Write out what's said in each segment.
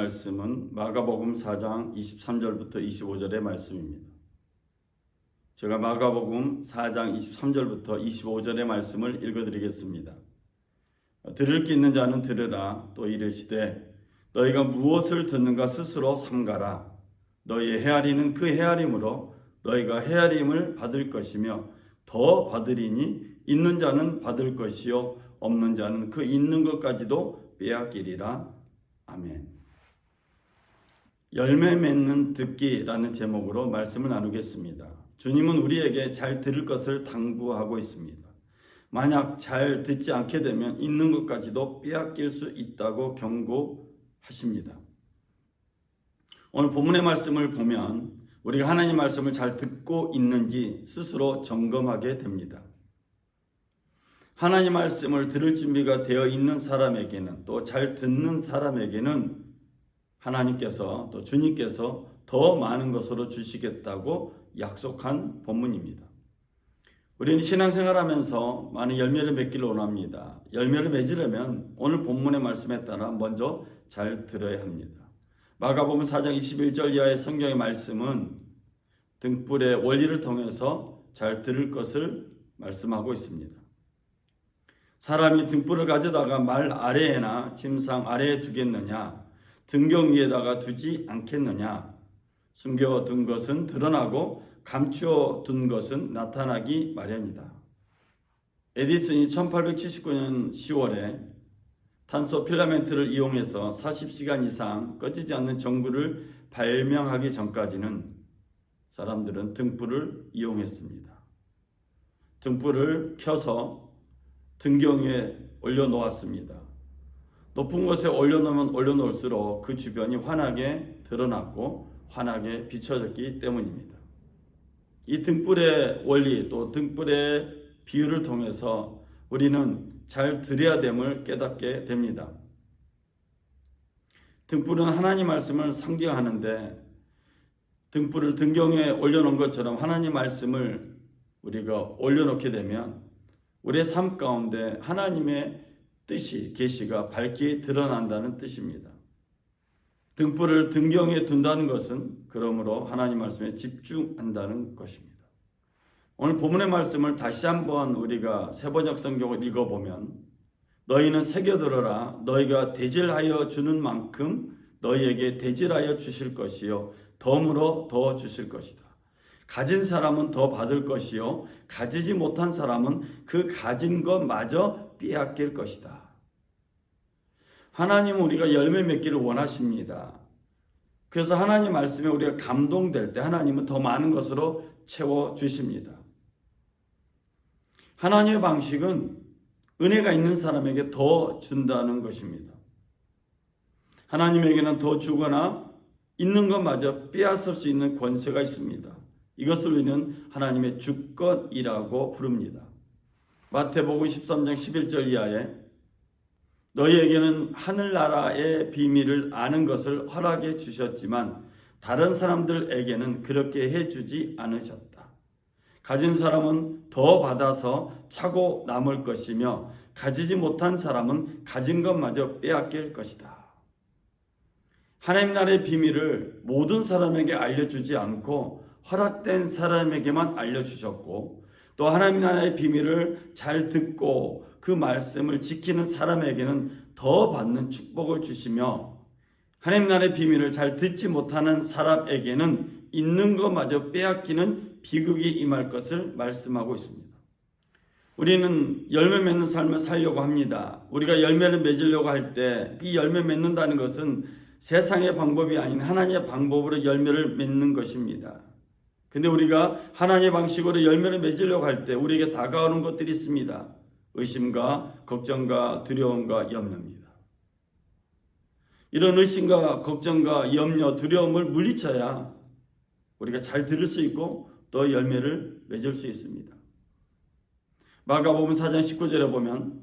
말씀은 마가복음 4장 23절부터 25절의 말씀입니다. 제가 마가복음 4장 23절부터 25절의 말씀을 읽어드리겠습니다. 들을 게 있는 자는 들으라. 또 이르시되 너희가 무엇을 듣는가 스스로 삼가라. 너희의 헤아리는 그 헤아림으로 너희가 헤아림을 받을 것이며 더 받으리니 있는 자는 받을 것이요 없는 자는 그 있는 것까지도 빼앗기리라. 아멘. 열매 맺는 듣기라는 제목으로 말씀을 나누겠습니다. 주님은 우리에게 잘 들을 것을 당부하고 있습니다. 만약 잘 듣지 않게 되면 있는 것까지도 빼앗길 수 있다고 경고하십니다. 오늘 본문의 말씀을 보면 우리가 하나님 말씀을 잘 듣고 있는지 스스로 점검하게 됩니다. 하나님 말씀을 들을 준비가 되어 있는 사람에게는, 또 잘 듣는 사람에게는 하나님께서, 또 주님께서 더 많은 것으로 주시겠다고 약속한 본문입니다. 우리는 신앙생활하면서 많은 열매를 맺기를 원합니다. 열매를 맺으려면 오늘 본문의 말씀에 따라 먼저 잘 들어야 합니다. 마가복음 4장 21절 이하의 성경의 말씀은 등불의 원리를 통해서 잘 들을 것을 말씀하고 있습니다. 사람이 등불을 가져다가 말 아래에나 침상 아래에 두겠느냐? 등경 위에다가 두지 않겠느냐? 숨겨둔 것은 드러나고 감추어둔 것은 나타나기 마련이다. 에디슨이 1879년 10월에 탄소 필라멘트를 이용해서 40시간 이상 꺼지지 않는 전구를 발명하기 전까지는 사람들은 등불을 이용했습니다. 등불을 켜서 등경 위에 올려놓았습니다. 높은 곳에 올려놓으면 올려놓을수록 그 주변이 환하게 드러났고 환하게 비춰졌기 때문입니다. 이 등불의 원리, 또 등불의 비유를 통해서 우리는 잘 들어야 됨을 깨닫게 됩니다. 등불은 하나님 말씀을 상징하는데 등불을 등경에 올려놓은 것처럼 하나님 말씀을 우리가 올려놓게 되면 우리의 삶 가운데 하나님의 뜻이, 계시가 밝게 드러난다는 뜻입니다. 등불을 등경에 둔다는 것은 그러므로 하나님 말씀에 집중한다는 것입니다. 오늘 본문의 말씀을 다시 한번 우리가 세번역 성경을 읽어보면 너희는 새겨들어라. 너희가 대질하여 주는 만큼 너희에게 대질하여 주실 것이요 덤으로 더 주실 것이다. 가진 사람은 더 받을 것이요 가지지 못한 사람은 그 가진 것마저 빼앗길 것이다. 하나님은 우리가 열매 맺기를 원하십니다. 그래서 하나님 말씀에 우리가 감동될 때 하나님은 더 많은 것으로 채워주십니다. 하나님의 방식은 은혜가 있는 사람에게 더 준다는 것입니다. 하나님에게는 더 주거나 있는 것마저 빼앗을 수 있는 권세가 있습니다. 이것을 우리는 하나님의 주권이라고 부릅니다. 마태복음 13장 11절 이하에 너희에게는 하늘나라의 비밀을 아는 것을 허락해 주셨지만 다른 사람들에게는 그렇게 해주지 않으셨다. 가진 사람은 더 받아서 차고 남을 것이며 가지지 못한 사람은 가진 것마저 빼앗길 것이다. 하나님 나라의 비밀을 모든 사람에게 알려주지 않고 허락된 사람에게만 알려주셨고 또 하나님 나라의 비밀을 잘 듣고 그 말씀을 지키는 사람에게는 더 받는 축복을 주시며 하나님 나라의 비밀을 잘 듣지 못하는 사람에게는 있는 것마저 빼앗기는 비극이 임할 것을 말씀하고 있습니다. 우리는 열매 맺는 삶을 살려고 합니다. 우리가 열매를 맺으려고 할 때 이 열매 맺는다는 것은 세상의 방법이 아닌 하나님의 방법으로 열매를 맺는 것입니다. 근데 우리가 하나님의 방식으로 열매를 맺으려고 할 때 우리에게 다가오는 것들이 있습니다. 의심과 걱정과 두려움과 염려입니다. 이런 의심과 걱정과 염려, 두려움을 물리쳐야 우리가 잘 들을 수 있고 또 열매를 맺을 수 있습니다. 마가복음 4장 19절에 보면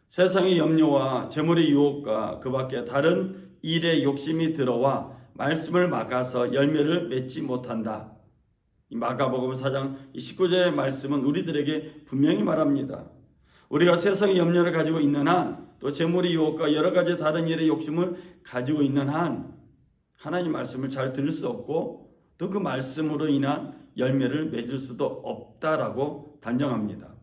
세상의 염려와 재물의 유혹과 그 밖에 다른 일의 욕심이 들어와 말씀을 막아서 열매를 맺지 못한다. 이 마가복음 4장 19절의 말씀은 우리들에게 분명히 말합니다. 우리가 세상의 염려를 가지고 있는 한, 또 재물의 유혹과 여러 가지 다른 일의 욕심을 가지고 있는 한 하나님 말씀을 잘 들을 수 없고 또 그 말씀으로 인한 열매를 맺을 수도 없다라고 단정합니다.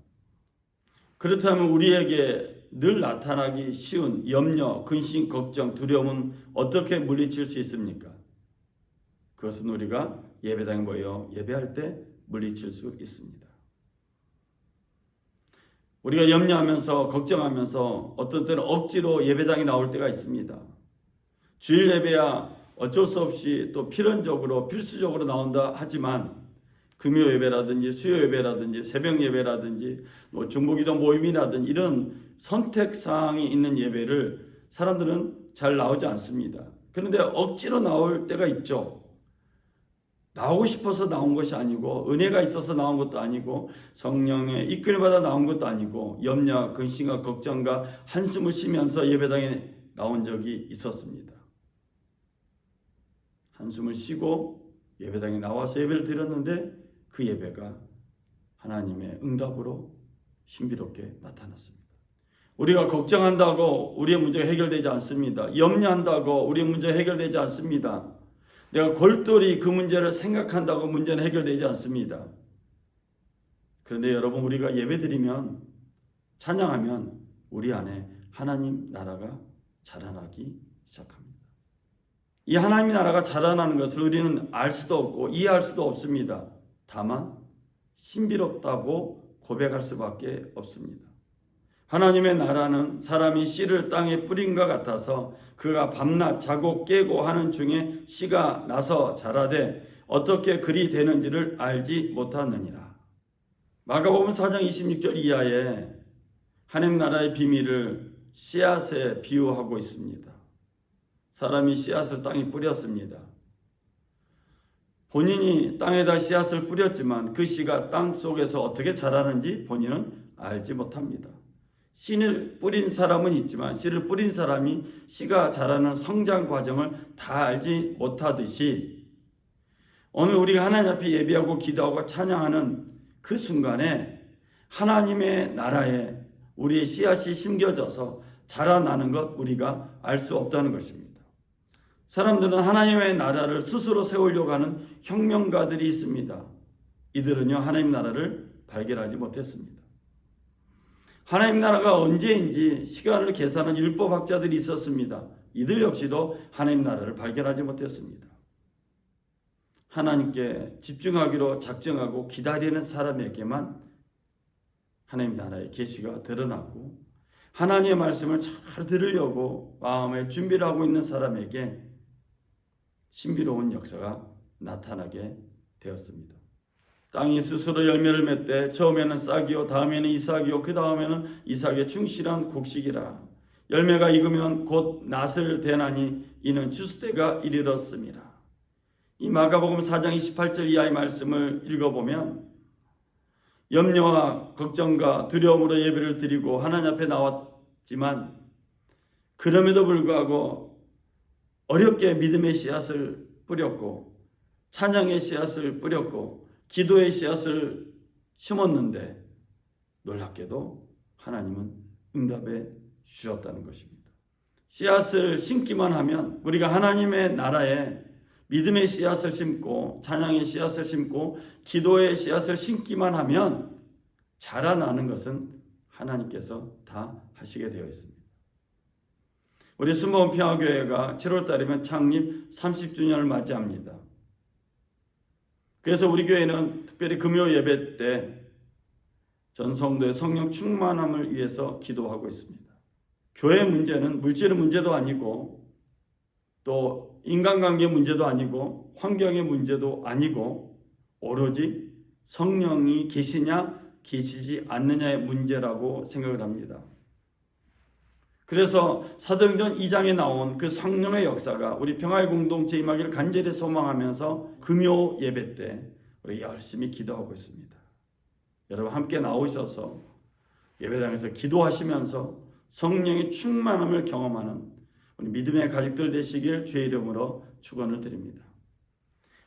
그렇다면 우리에게 늘 나타나기 쉬운 염려, 근심, 걱정, 두려움은 어떻게 물리칠 수 있습니까? 그것은 우리가 예배당에 모여 예배할 때 물리칠 수 있습니다. 우리가 염려하면서 걱정하면서 어떤 때는 억지로 예배당에 나올 때가 있습니다. 주일 예배야 어쩔 수 없이 또 필연적으로 필수적으로 나온다 하지만 금요 예배라든지 수요 예배라든지 새벽 예배라든지 뭐 중보기도 모임이라든지 이런 선택사항이 있는 예배를 사람들은 잘 나오지 않습니다. 그런데 억지로 나올 때가 있죠. 나오고 싶어서 나온 것이 아니고 은혜가 있어서 나온 것도 아니고 성령의 이끌받아 나온 것도 아니고 염려, 근심과 걱정과 한숨을 쉬면서 예배당에 나온 적이 있었습니다. 한숨을 쉬고 예배당에 나와서 예배를 드렸는데 그 예배가 하나님의 응답으로 신비롭게 나타났습니다. 우리가 걱정한다고 우리의 문제가 해결되지 않습니다. 염려한다고 우리의 문제가 해결되지 않습니다. 내가 골똘히 그 문제를 생각한다고 문제는 해결되지 않습니다. 그런데 여러분, 우리가 예배드리면 찬양하면 우리 안에 하나님 나라가 자라나기 시작합니다. 이 하나님 나라가 자라나는 것을 우리는 알 수도 없고 이해할 수도 없습니다. 다만 신비롭다고 고백할 수밖에 없습니다. 하나님의 나라는 사람이 씨를 땅에 뿌린 것 같아서 그가 밤낮 자고 깨고 하는 중에 씨가 나서 자라되 어떻게 그리 되는지를 알지 못하느니라. 마가복음 4장 26절 이하에 하나님 나라의 비밀을 씨앗에 비유하고 있습니다. 사람이 씨앗을 땅에 뿌렸습니다. 본인이 땅에다 씨앗을 뿌렸지만 그 씨가 땅 속에서 어떻게 자라는지 본인은 알지 못합니다. 씨를 뿌린 사람은 있지만 씨를 뿌린 사람이 씨가 자라는 성장 과정을 다 알지 못하듯이 오늘 우리가 하나님 앞에 예배하고 기도하고 찬양하는 그 순간에 하나님의 나라에 우리의 씨앗이 심겨져서 자라나는 것 우리가 알 수 없다는 것입니다. 사람들은 하나님의 나라를 스스로 세우려고 하는 혁명가들이 있습니다. 이들은요, 하나님 나라를 발견하지 못했습니다. 하나님 나라가 언제인지 시간을 계산하는 율법학자들이 있었습니다. 이들 역시도 하나님 나라를 발견하지 못했습니다. 하나님께 집중하기로 작정하고 기다리는 사람에게만 하나님 나라의 계시가 드러났고 하나님의 말씀을 잘 들으려고 마음에 준비를 하고 있는 사람에게 신비로운 역사가 나타나게 되었습니다. 땅이 스스로 열매를 맺되 처음에는 싹이요 다음에는 이삭이요 그 다음에는 이삭의 충실한 곡식이라. 열매가 익으면 곧 낫을 대나니 이는 추수때가 이르렀습니다. 이 마가복음 4장 28절 이하의 말씀을 읽어보면 염려와 걱정과 두려움으로 예배를 드리고 하나님 앞에 나왔지만 그럼에도 불구하고 어렵게 믿음의 씨앗을 뿌렸고 찬양의 씨앗을 뿌렸고 기도의 씨앗을 심었는데 놀랍게도 하나님은 응답해 주셨다는 것입니다. 씨앗을 심기만 하면 우리가 하나님의 나라에 믿음의 씨앗을 심고 찬양의 씨앗을 심고 기도의 씨앗을 심기만 하면 자라나는 것은 하나님께서 다 하시게 되어 있습니다. 우리 순복음 평화교회가 7월 달이면 창립 30주년을 맞이합니다. 그래서 우리 교회는 특별히 금요 예배 때 전 성도의 성령 충만함을 위해서 기도하고 있습니다. 교회 문제는 물질의 문제도 아니고 또 인간관계 문제도 아니고 환경의 문제도 아니고 오로지 성령이 계시냐 계시지 않느냐의 문제라고 생각을 합니다. 그래서 사도행전 2장에 나온 그 성령의 역사가 우리 평화의 공동체에 임하기를 간절히 소망하면서 금요 예배 때 우리 열심히 기도하고 있습니다. 여러분 함께 나오셔서 예배당에서 기도하시면서 성령의 충만함을 경험하는 우리 믿음의 가족들 되시길 주의 이름으로 축원을 드립니다.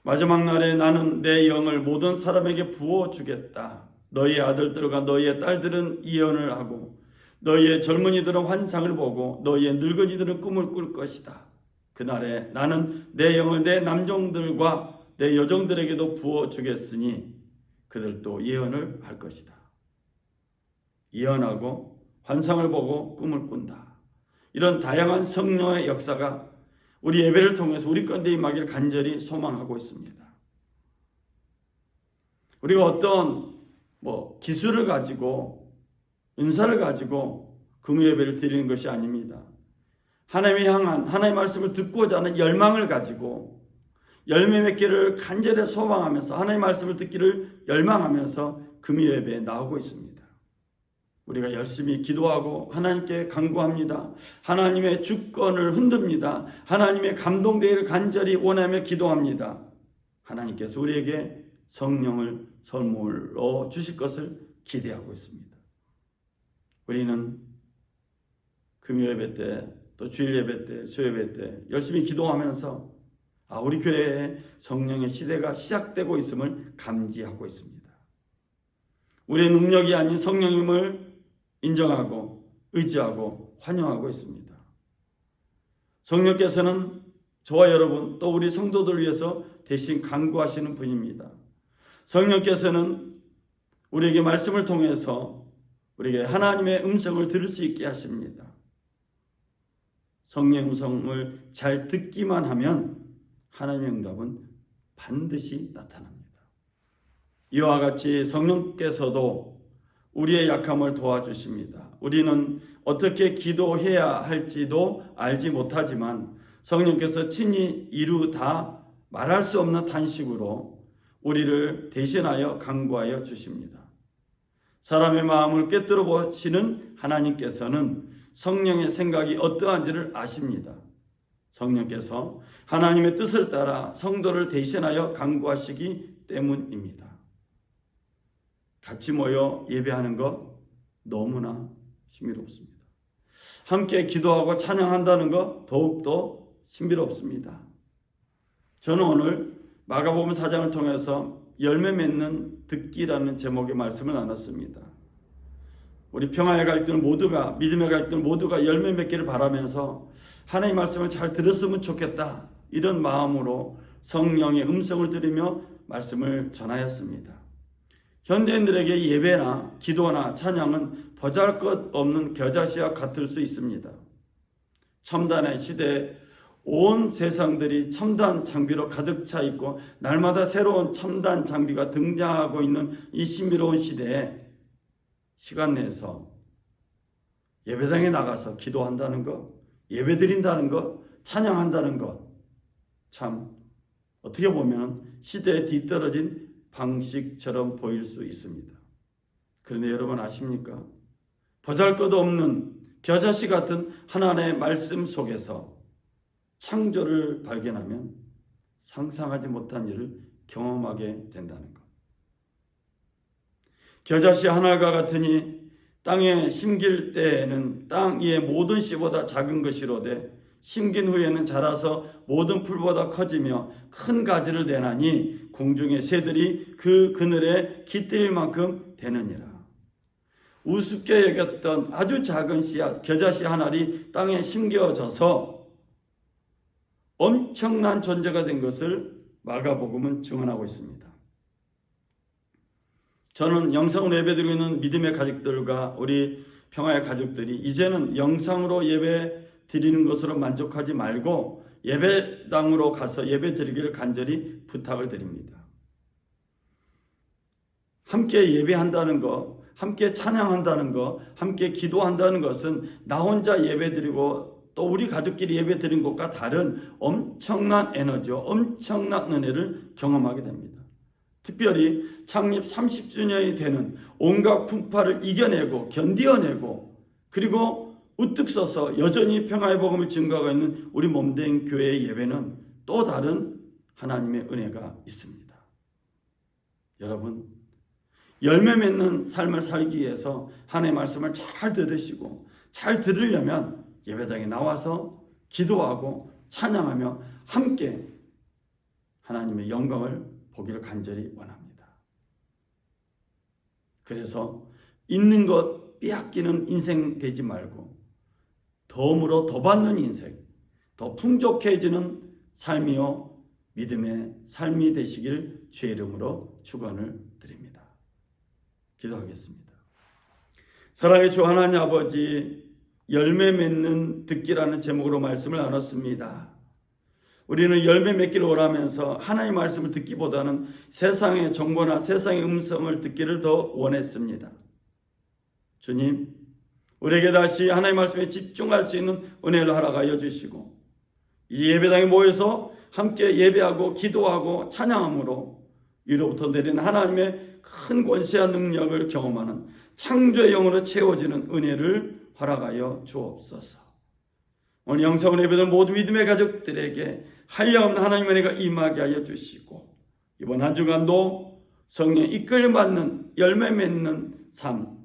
마지막 날에 나는 내 영을 모든 사람에게 부어주겠다. 너희의 아들들과 너희의 딸들은 예언을 하고 너희의 젊은이들은 환상을 보고 너희의 늙은이들은 꿈을 꿀 것이다. 그날에 나는 내 영을 내 남종들과 내 여종들에게도 부어주겠으니 그들도 예언을 할 것이다. 예언하고 환상을 보고 꿈을 꾼다. 이런 다양한 성령의 역사가 우리 예배를 통해서 우리 가운데 임하기를 간절히 소망하고 있습니다. 우리가 어떤 기술을 가지고 은사를 가지고 금요 예배를 드리는 것이 아닙니다. 하나님을 향한 하나님의 말씀을 듣고자 하는 열망을 가지고 열매 맺기를 간절히 소망하면서 하나님의 말씀을 듣기를 열망하면서 금요 예배에 나오고 있습니다. 우리가 열심히 기도하고 하나님께 간구합니다. 하나님의 주권을 흔듭니다. 하나님의 감동되기를 간절히 원하며 기도합니다. 하나님께서 우리에게 성령을 선물로 주실 것을 기대하고 있습니다. 우리는 금요 예배 때 또 주일 예배 때 수요예배 때 열심히 기도하면서 우리 교회에 성령의 시대가 시작되고 있음을 감지하고 있습니다. 우리의 능력이 아닌 성령님을 인정하고 의지하고 환영하고 있습니다. 성령께서는 저와 여러분 또 우리 성도들을 위해서 대신 간구하시는 분입니다. 성령께서는 우리에게 말씀을 통해서 우리에게 하나님의 음성을 들을 수 있게 하십니다. 성령의 음성을 잘 듣기만 하면 하나님의 응답은 반드시 나타납니다. 이와 같이 성령께서도 우리의 약함을 도와주십니다. 우리는 어떻게 기도해야 할지도 알지 못하지만 성령께서 친히 이루다 말할 수 없는 탄식으로 우리를 대신하여 간구하여 주십니다. 사람의 마음을 꿰뚫어 보시는 하나님께서는 성령의 생각이 어떠한지를 아십니다. 성령께서 하나님의 뜻을 따라 성도를 대신하여 간구하시기 때문입니다. 같이 모여 예배하는 것 너무나 신비롭습니다. 함께 기도하고 찬양한다는 것 더욱더 신비롭습니다. 저는 오늘 마가복음 4장을 통해서 열매 맺는 듣기라는 제목의 말씀을 나눴습니다. 우리 평화의 가족들 모두가 믿음의 가족들 모두가 열매 맺기를 바라면서 하나님의 말씀을 잘 들었으면 좋겠다 이런 마음으로 성령의 음성을 들으며 말씀을 전하였습니다. 현대인들에게 예배나 기도나 찬양은 보잘것없는 겨자씨와 같을 수 있습니다. 첨단의 시대에 온 세상들이 첨단 장비로 가득 차 있고 날마다 새로운 첨단 장비가 등장하고 있는 이 신비로운 시대에 시간 내서 예배당에 나가서 기도한다는 것, 예배 드린다는 것, 찬양한다는 것, 참 어떻게 보면 시대에 뒤떨어진 방식처럼 보일 수 있습니다. 그런데 여러분 아십니까? 보잘것없는 겨자씨 같은 하나님의 말씀 속에서 창조를 발견하면 상상하지 못한 일을 경험하게 된다는 것. 겨자씨 하나가 같으니 땅에 심길 때에는 땅 위의 모든 씨보다 작은 것이로되 심긴 후에는 자라서 모든 풀보다 커지며 큰 가지를 내나니 공중의 새들이 그 그늘에 깃들일 만큼 되느니라. 우습게 여겼던 아주 작은 씨앗 겨자씨 한 알이 땅에 심겨져서 엄청난 존재가 된 것을 마가복음은 증언하고 있습니다. 저는 영상으로 예배드리고 있는 믿음의 가족들과 우리 평화의 가족들이 이제는 영상으로 예배 드리는 것으로 만족하지 말고 예배당으로 가서 예배 드리기를 간절히 부탁을 드립니다. 함께 예배한다는 것, 함께 찬양한다는 것, 함께 기도한다는 것은 나 혼자 예배 드리고 또 우리 가족끼리 예배 드린 것과 다른 엄청난 에너지와 엄청난 은혜를 경험하게 됩니다. 특별히 창립 30주년이 되는 온갖 풍파를 이겨내고 견디어내고 그리고 우뚝 서서 여전히 평화의 복음을 증거하고 있는 우리 몸된 교회의 예배는 또 다른 하나님의 은혜가 있습니다. 여러분, 열매 맺는 삶을 살기 위해서 하나님의 말씀을 잘 들으시고 잘 들으려면 예배당에 나와서 기도하고 찬양하며 함께 하나님의 영광을 보기를 간절히 원합니다. 그래서 있는 것 빼앗기는 인생 되지 말고 덤으로 더 받는 인생, 더 풍족해지는 삶이요 믿음의 삶이 되시길 주의 이름으로 축원을 드립니다. 기도하겠습니다. 사랑의 주 하나님 아버지, 열매 맺는 듣기라는 제목으로 말씀을 나눴습니다. 우리는 열매 맺기를 원하면서 하나님의 말씀을 듣기보다는 세상의 정보나 세상의 음성을 듣기를 더 원했습니다. 주님, 우리에게 다시 하나님의 말씀에 집중할 수 있는 은혜를 허락하여 주시고 이 예배당에 모여서 함께 예배하고 기도하고 찬양함으로 위로부터 내리는 하나님의 큰 권세와 능력을 경험하는 창조의 영으로 채워지는 은혜를 허락하여 주옵소서. 오늘 영성을 예배드리는 모든 믿음의 가족들에게 한량없는 하나님의 은혜가 임하게 하여 주시고 이번 한 주간도 성령 이끌받는 열매 맺는 삶,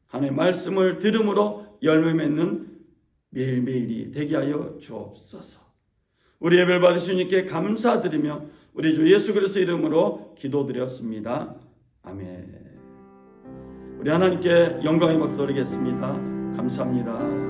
하나님의 말씀을 들음으로 열매 맺는 매일매일이 되게 하여 주옵소서. 우리 예배를 받으신 주님께 감사드리며 우리 주 예수 그리스도 이름으로 기도드렸습니다. 아멘. 우리 하나님께 영광의 박수 드리겠습니다. 감사합니다.